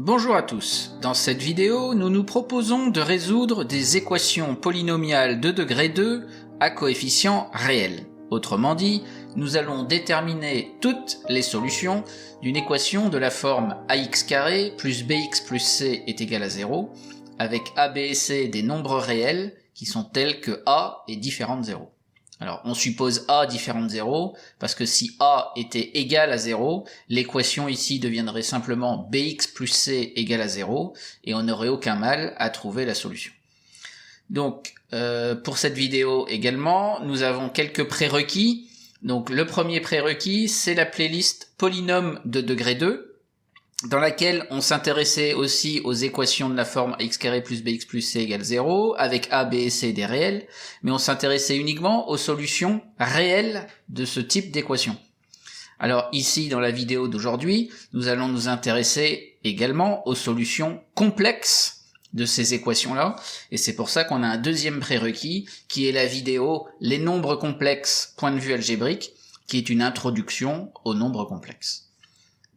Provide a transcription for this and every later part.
Bonjour à tous, dans cette vidéo, nous nous proposons de résoudre des équations polynomiales de degré 2 à coefficient réel. Autrement dit, nous allons déterminer toutes les solutions d'une équation de la forme ax carré plus bx plus c est égal à 0, avec a, b et c des nombres réels qui sont tels que a est différent de 0. Alors, on suppose a différent de 0, parce que si a était égal à 0, l'équation ici deviendrait simplement bx plus c égale à 0, et on n'aurait aucun mal à trouver la solution. Donc, pour cette vidéo également, nous avons quelques prérequis. Donc, le premier prérequis, c'est la playlist polynôme de degré 2, dans laquelle on s'intéressait aussi aux équations de la forme x carré plus bx plus c égale 0, avec a, b et c des réels, mais on s'intéressait uniquement aux solutions réelles de ce type d'équation. Alors ici, dans la vidéo d'aujourd'hui, nous allons nous intéresser également aux solutions complexes de ces équations-là, et c'est pour ça qu'on a un deuxième prérequis, qui est la vidéo « Les nombres complexes, point de vue algébrique », qui est une introduction aux nombres complexes.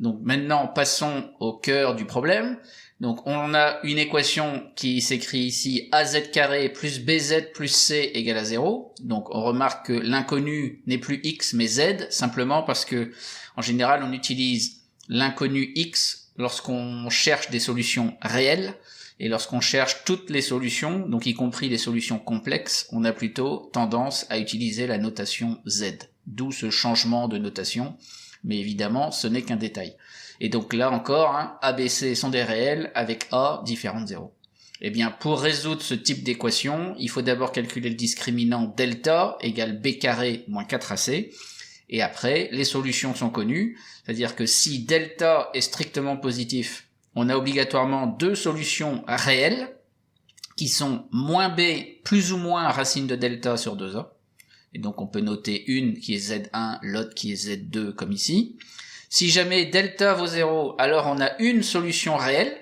Donc maintenant, passons au cœur du problème. Donc on a une équation qui s'écrit ici az carré plus bz plus c égale à 0. Donc on remarque que l'inconnu n'est plus x mais z, simplement parce que en général on utilise l'inconnu x lorsqu'on cherche des solutions réelles, et lorsqu'on cherche toutes les solutions, donc y compris les solutions complexes, on a plutôt tendance à utiliser la notation z. D'où ce changement de notation. Mais évidemment, ce n'est qu'un détail. Et donc là encore, A, B, C sont des réels avec A différent de 0. Eh bien, pour résoudre ce type d'équation, il faut d'abord calculer le discriminant delta égale B carré moins 4AC. Et après, les solutions sont connues. C'est-à-dire que si delta est strictement positif, on a obligatoirement deux solutions réelles qui sont moins B plus ou moins racine de delta sur 2A. Et donc on peut noter une qui est Z1, l'autre qui est Z2 comme ici. Si jamais delta vaut 0, alors on a une solution réelle.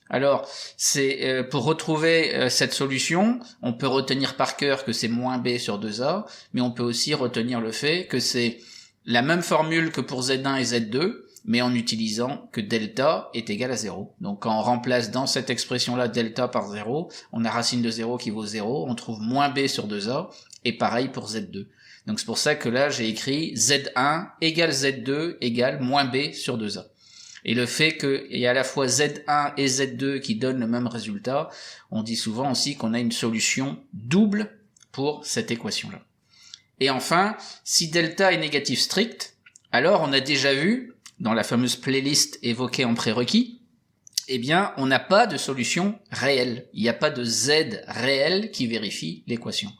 Alors c'est pour retrouver cette solution, on peut retenir par cœur que c'est moins B sur 2A, mais on peut aussi retenir le fait que c'est la même formule que pour Z1 et Z2, mais en utilisant que delta est égal à 0. Donc quand on remplace dans cette expression-là delta par 0, on a racine de 0 qui vaut 0, on trouve moins B sur 2A, et pareil pour Z2. Donc c'est pour ça que là j'ai écrit Z1 égale Z2 égale moins B sur 2A. Et le fait qu'il y a à la fois Z1 et Z2 qui donnent le même résultat, on dit souvent aussi qu'on a une solution double pour cette équation-là. Et enfin, si delta est négatif strict, alors on a déjà vu, dans la fameuse playlist évoquée en prérequis, eh bien on n'a pas de solution réelle. Il n'y a pas de Z réel qui vérifie l'équation.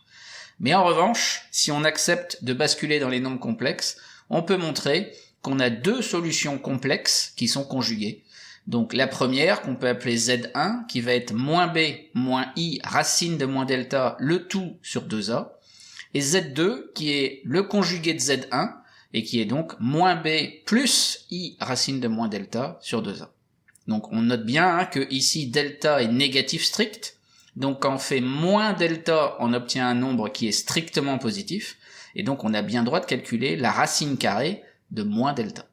Mais en revanche, si on accepte de basculer dans les nombres complexes, on peut montrer qu'on a deux solutions complexes qui sont conjuguées. Donc la première, qu'on peut appeler Z1, qui va être moins B moins I racine de moins delta, le tout sur 2A, et Z2, qui est le conjugué de Z1, et qui est donc moins B plus I racine de moins delta sur 2A. Donc on note bien que ici delta est négatif strict. Donc quand on fait moins delta, on obtient un nombre qui est strictement positif, et donc on a bien droit de calculer la racine carrée de moins delta.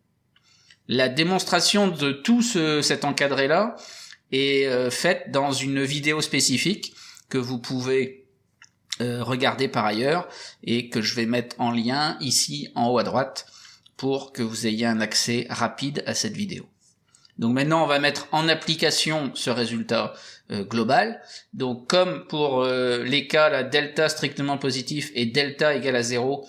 La démonstration de tout cet encadré-là est faite dans une vidéo spécifique que vous pouvez regarder par ailleurs, et que je vais mettre en lien ici en haut à droite, pour que vous ayez un accès rapide à cette vidéo. Donc maintenant, on va mettre en application ce résultat global. Donc comme pour les cas là, delta strictement positif et delta égal à 0,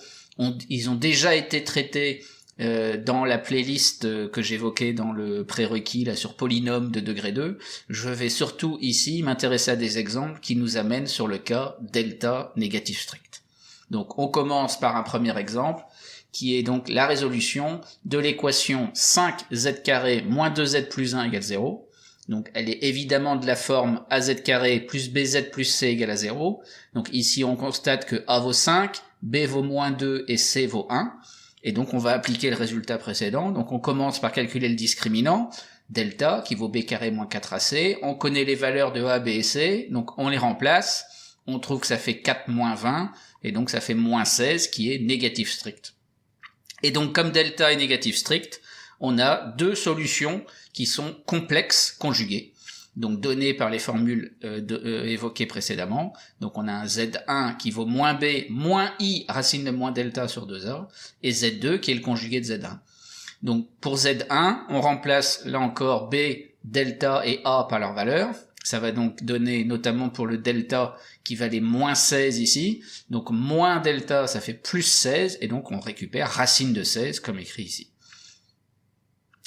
ils ont déjà été traités dans la playlist que j'évoquais dans le prérequis là sur polynôme de degré 2. Je vais surtout ici m'intéresser à des exemples qui nous amènent sur le cas delta négatif strict. Donc on commence par un premier exemple, qui est donc la résolution de l'équation 5z carré moins 2z plus 1 égale 0. Donc elle est évidemment de la forme az carré plus bz plus c égale à 0. Donc ici on constate que a vaut 5, b vaut moins 2 et c vaut 1. Et donc on va appliquer le résultat précédent. Donc on commence par calculer le discriminant, delta, qui vaut b carré moins 4ac. On connaît les valeurs de a, b et c, donc on les remplace. On trouve que ça fait 4 moins 20, et donc ça fait moins 16, qui est négatif strict. Et donc comme delta est négatif strict, on a deux solutions qui sont complexes conjuguées, donc données par les formules évoquées précédemment. Donc on a un Z1 qui vaut moins B, moins I, racine de moins delta sur 2A, et Z2 qui est le conjugué de Z1. Donc pour Z1, on remplace là encore B, delta et A par leur valeur. Ça va donc donner, notamment pour le delta, qui valait moins 16 ici. Donc moins delta, ça fait plus 16, et donc on récupère racine de 16, comme écrit ici.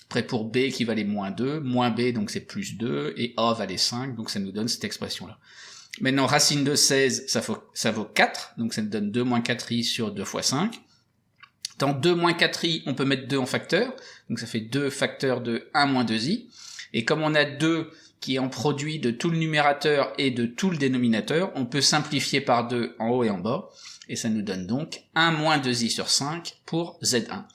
Après pour B qui valait moins 2, moins B, donc c'est plus 2, et A valait 5, donc ça nous donne cette expression-là. Maintenant, racine de 16, ça vaut 4, donc ça nous donne 2 moins 4i sur 2 fois 5. Dans 2 moins 4i, on peut mettre 2 en facteur, donc ça fait 2 facteurs de 1 moins 2i. Et comme on a 2 qui est en produit de tout le numérateur et de tout le dénominateur, on peut simplifier par 2 en haut et en bas, et ça nous donne donc 1 moins 2i sur 5 pour Z1.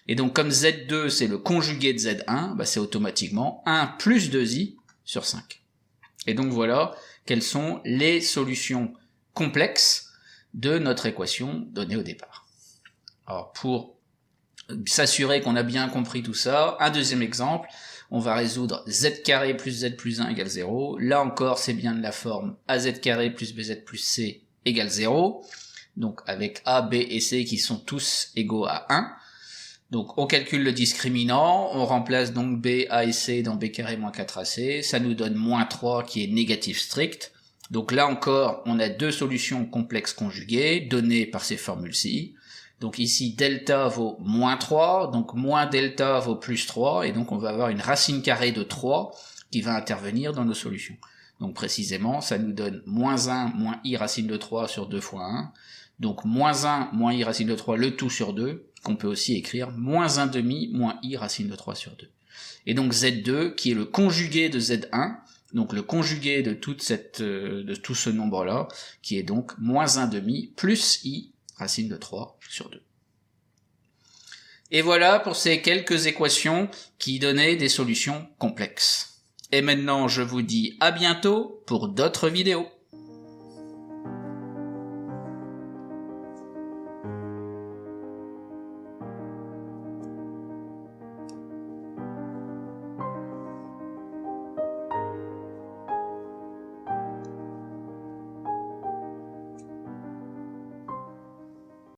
Et donc comme Z2 c'est le conjugué de Z1, bah c'est automatiquement 1 plus 2i sur 5. Et donc voilà quelles sont les solutions complexes de notre équation donnée au départ. Alors pour s'assurer qu'on a bien compris tout ça, un deuxième exemple, on va résoudre z carré plus z plus 1 égale 0. Là encore, c'est bien de la forme az carré plus bz plus c égale 0. Donc avec a, b et c qui sont tous égaux à 1. Donc on calcule le discriminant, on remplace donc b, a et c dans b carré moins 4ac. Ça nous donne moins 3 qui est négatif strict. Donc là encore, on a deux solutions complexes conjuguées données par ces formules-ci. Donc ici, delta vaut moins 3, donc moins delta vaut plus 3, et donc on va avoir une racine carrée de 3 qui va intervenir dans nos solutions. Donc précisément, ça nous donne moins 1 moins i racine de 3 sur 2 fois 1, donc moins 1 moins i racine de 3 le tout sur 2, qu'on peut aussi écrire moins 1 demi moins i racine de 3 sur 2. Et donc Z2, qui est le conjugué de Z1, donc le conjugué de tout ce nombre-là, qui est donc moins 1 demi plus i racine de 3 sur 2. Et voilà pour ces quelques équations qui donnaient des solutions complexes. Et maintenant, je vous dis à bientôt pour d'autres vidéos.